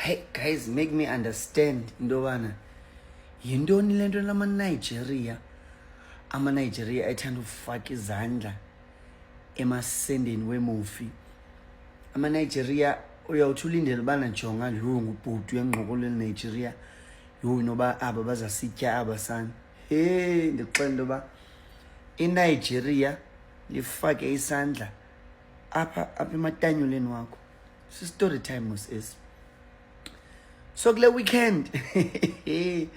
Hey guys, make me understand into bana yintoni le nto ama-Nigeria ethanda ufaka izandla emasendeni wemufi. Ama-Nigeria uyawuthi ulindele ubana jonga lo ngubhuti uyengqokolweni Nigeria yo noba aba bazasitya aba sana. Hey, ndixela into yoba iNigeria lifake isandla apha ematanyuleni wakho. Si-story time mos esi. So kule weekend hayi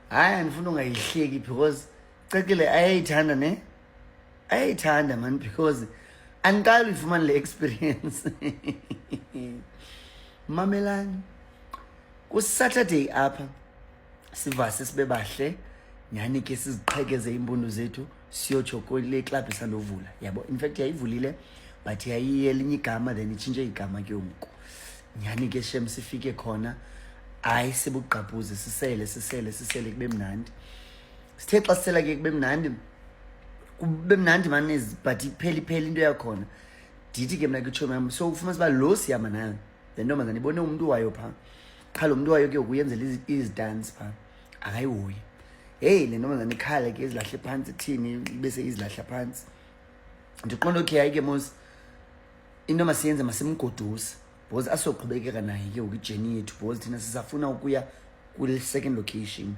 andifuna ungayihleki because cekile ayayithanda man because andiqali uyifumana le experience. Mamelani kuSaturday apha sivase sibe bahle nyani ke siziqhekeze impundu zethu siyotsho kule club isandovula yabo. In fact yayivulile but yayiyelinye igama then itshintshe igama ke umko nyani ke shem sifike khona. Hayi sibugqabhuze sisele kube mnandi. Sithe xa sisela ke kube mnandi manezi but ipheli into yakhona. Ndithi ke mna ke tshomi yam so ufumana uba lo siyama nayo le ntombazana ibone umntu wayo phaa qha lo mntu wayo ke ukuyenzela izidansi phaa akayihoyi. Heyi le ntombazana ikhala ke izilahle phantsi thini bese izilahla phantsi. Ndiqonda okay hayi ke mos into masiyenze masimgoduse because asoqhubekeka naye ke ukujeni yethu because thina sisafuna ukuya kule second location.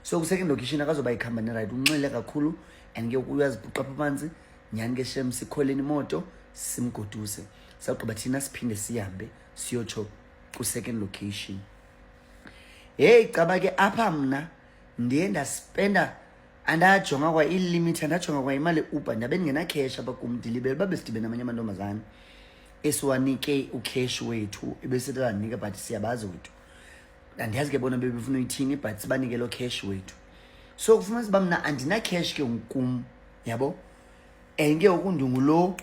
So ku second location akazoba ikhamba ne right unxile kakhulu and ke uyazibhuqa phansi nyani ke shem sikholeni imoto simgoduse sawugqiba thina siphinde sihambe siyotsho ku second location. Hey caba ke apha mna ndiye ndaspenda andajonga kwa i-limit andajonga kwa imali Uber ndabe ndingena cash apha kum ndilibele babesidibene namanye amantombazana esiwanike ucash wethu ebesetanika but siyabazi wethu andiyazi ke bona bebefuna uyithini but sibanike lo cash wethu. So kufuna siba mna andina cash ke kum yabo enge ukundungulo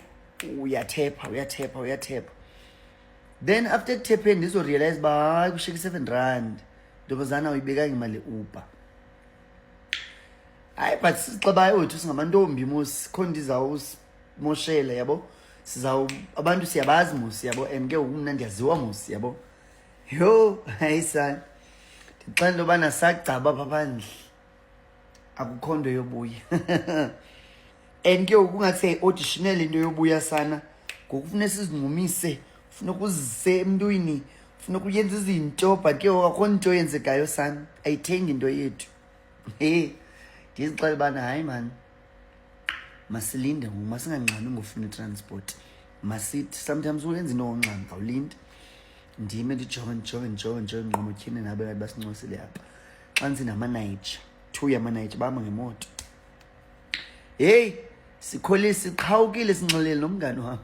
uyathepha then after tapping ndizo realize ba hayi kushiyeka 7 rand ntombazana uyibeka imali Uber. Hayi but sixabayo wethu singamantombi mos khona ndizawusimoshela yabo abantu siyabazi mos yabo and ke umna ndiyaziwa mos yabo. Yo hayi sana ndixela into yobana sagcaba apha phandle akukho nto yobuya. And ke ukungathi auditionele into yobuya sana ngokufuna sizinqumise ufuna ukuzise emntwini ufuna ukuyenza izinto but ke akho nto yenzekayo sana ayithengi into yethu. Hey ndizixela bana hayi man masilinde masinganqani ngofuna transport masithi sometimes uyenza into onqani awulindi ndime ndijonge ngqomotyhini nabe ngathi basincosile apha xa ndinama-Niger 2 yama-Niger bama ngemoto. Hey sikhwele siqhawukile sinxelele nomngane wam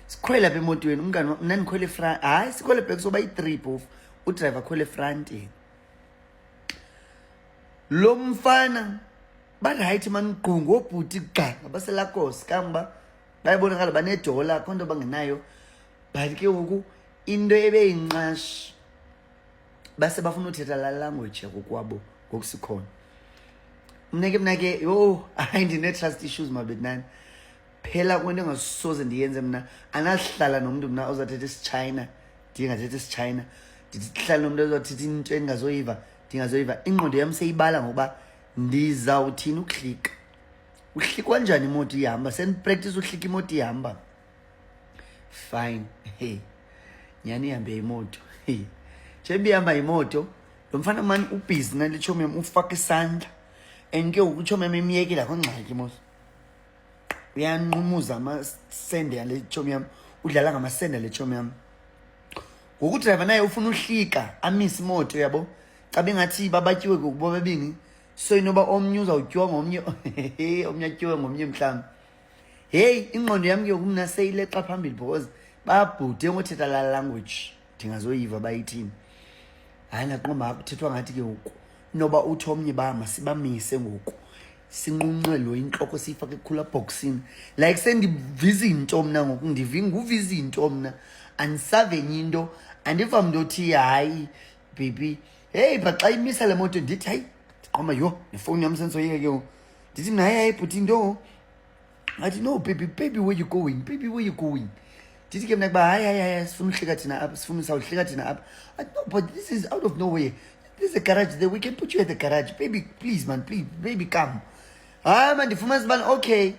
sikhwele apha emotweni umngane mna ndikhwele front hayi sikhwele back soba yi-3 phofu udriver khwele front yena. Lo mfana barayithi mani gqu ngobhuti gqa ngabaselakos kamba bayabonakala banedola akho nto bangenayo but ke ngoku into ebeyinqashi base bafuna uthetha la language yakokwabo ngokusikhona. Mna ke yo hayi ndine-trust issues mabetnani phela kwento engasoze ndiyenze mna anasihlala nomntu mna ozathetha isiChina ndingathetha isiChina ndihlala nomntu ozathetha into endingazoyiva ndingazoyiva. Ingqondo yam seyibala ngoba ndizawuthini ukuhlika. Uhlikwa njani imoto ihamba sendipractice uhlika imoto ihamba fine. Hey nyani ihambe imoto njengoba ihamba imoto lo mfana mani ubhizi nale tshomi yam ufaka isandla and ke ukutshomi yam imiyekile akho ngxaki mos uyanqumuza amasende yale tshomi yam udlala ngamasende ale tshomi yam. Ngoku udriver naye ufuna uhlika amise imoto yabo xa bengathi babatyiwe kubo bebini so inoba omnye uzawutyiwa ngomnye omnye atyiwe ngomnye mhlawumbi. Heyi ingqondo yam ke kumna seyileqa phambili because babhude ngothetha la language ndingazoyiva bayithini. Hayi ndaqomba kuthethwa ngathi ke ngoku noba uthi omnye bama sibamise ngoku sinqunqe lo intloko siyifake ekhula boxini like sendiva izinto mna ngoku nguva izinto mna andisavenye into andiva mntu othi hayi baby hey but xa imisa le moto ndithi hayi ndiqoma yho nefowuni yam sendisoyika ke ngoku ndithi mna hayi bhuti into ngathi no baby where you going ndithi ke mna kuba hayi sifuna uhlika thina apha sawuhlika thina apha. No, but this is out of nowhere. There's a garage there, we can put you at the garage. Baby, please man, please, baby, come. Hayi man, ndifumana sibani okay.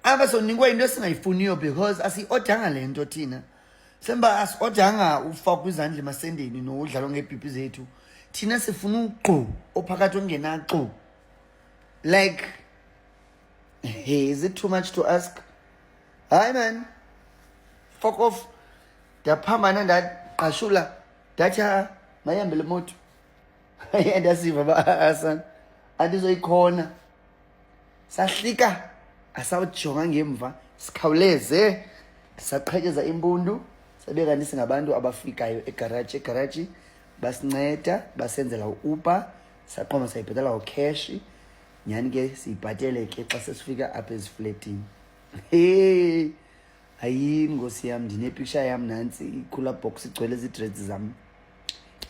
Aba sonikwa into esingayifuniyo because asi-odanga le nto thina. Semba asi-odanga ufakwa izandla emasendeni nodlalo ngeepipi zethu. Thina sifuna ugqo ophakathi ongena gqo. Like, hey, is it too much to ask? Hayi man, fuck off. Ndaphambana ndaqashula ndathi mayihambele moto. Ndasiva ba-asana andizoyikhona. Sahlika asawujonga ngemva sikhawuleze saqhekeza impundu sabe kanti singabantu abafikayo egaraji basinceda basenzela u-Uber saqoma sayibhetala cash nyani ke siyibhatele ke xa sesifika apha ezifletini. Hey hayi ngosi yam ndinepicture yam nantsi ikhula box igcwele izidreads zam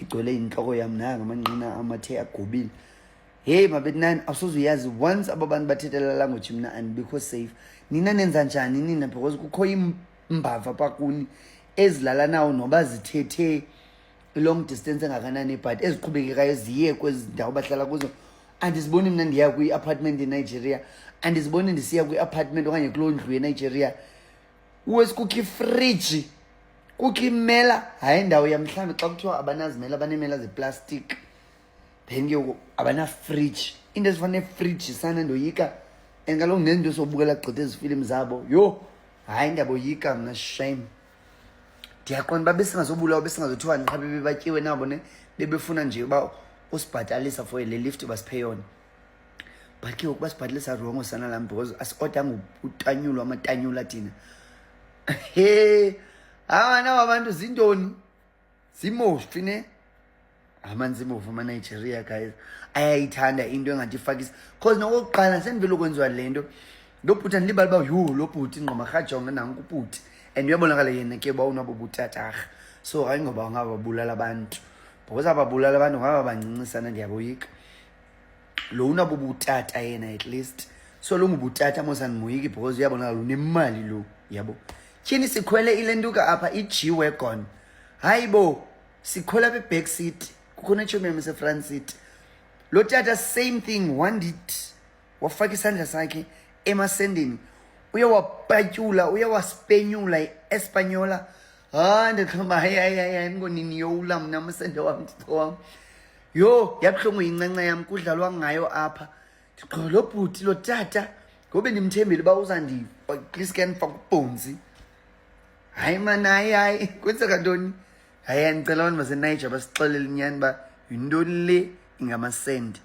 igcwele inhloko yam nanga amanqina amathe agobile. Hey mabetnani awusozuyazi once abantu bathethela language mina andibikho safe. Nina nenza njani nina because kukho imbava pakuni ezilala nawo noba zithethe long distance engakanani but eziqhubekekayo ziye kwezi ndawo bahlala kuzo. Andiziboni mina ndiya kwi-apartment eNigeria, andiziboni ndisiya kwi-apartment okanye kuloo ndlu eNigeria uwesi kukho ifriji kukho imela. Hayi indawo yamhlawumbi xa kuthiwa abanazimela baneemela zeplastic then ke abana-fridge. Into ezifana ne-fridge sana ndoyika and kaloku nezinto sobukela gqitha ezi film zabo yho hayi ndiyaboyika mna shame. Ndiyaqonda uba besingazobulawa besingazothiwa nqa bebebatyiwe nabo ne bebefuna nje uba usibhatalisa for le lift basiphe yona. But ke ukuba sibhatalisa rongo sana lam because asi-odanga utanyulo amatanyula thina. He hawa nawo abantu zintoni zimofi ne amanzimovu ama-Nigeria guys ayayithanda into engathi ifakisa because nokokuqala sendivele ukwenziwa le nto lo bhuti andilibali uba yho lo bhuti ngqoma rhajonga nanku ubhuti and uyabonakala yena ke uba unabo butatarha so hayi ngoba ngababulala abantu because ababulala abantu ngaba bancincisana ndiyaboyika. Lo unabo butata yena at least so lo ngubutata mos andimoyiki because uyabonakala unemali lo yabo. Tyhini sikhwele ile ntuka apha i-G-Wagon hayi bo sikhwela apha e-back seat kukho netshomi yam ese-front seat. Lo tata same thing wandit wafaka isandla sakhe emasendeni uyawapatyula uyawaspenyula i-Espanyola. Ndiqhamba hayi ngoniniyoula mna amasende wam ndixho wam yho yabuhlungu yincanca yam kudlalwa ngayo apha. Ndiqho lo bhuti lo tata ngobe ndimthembile uba uzandiplease faka ubhonzi. Hayi man hayi kwenzeka ntoni. Hayi andicela abantu baseNiger basixelele inyani uba yintoni le ingamasendi.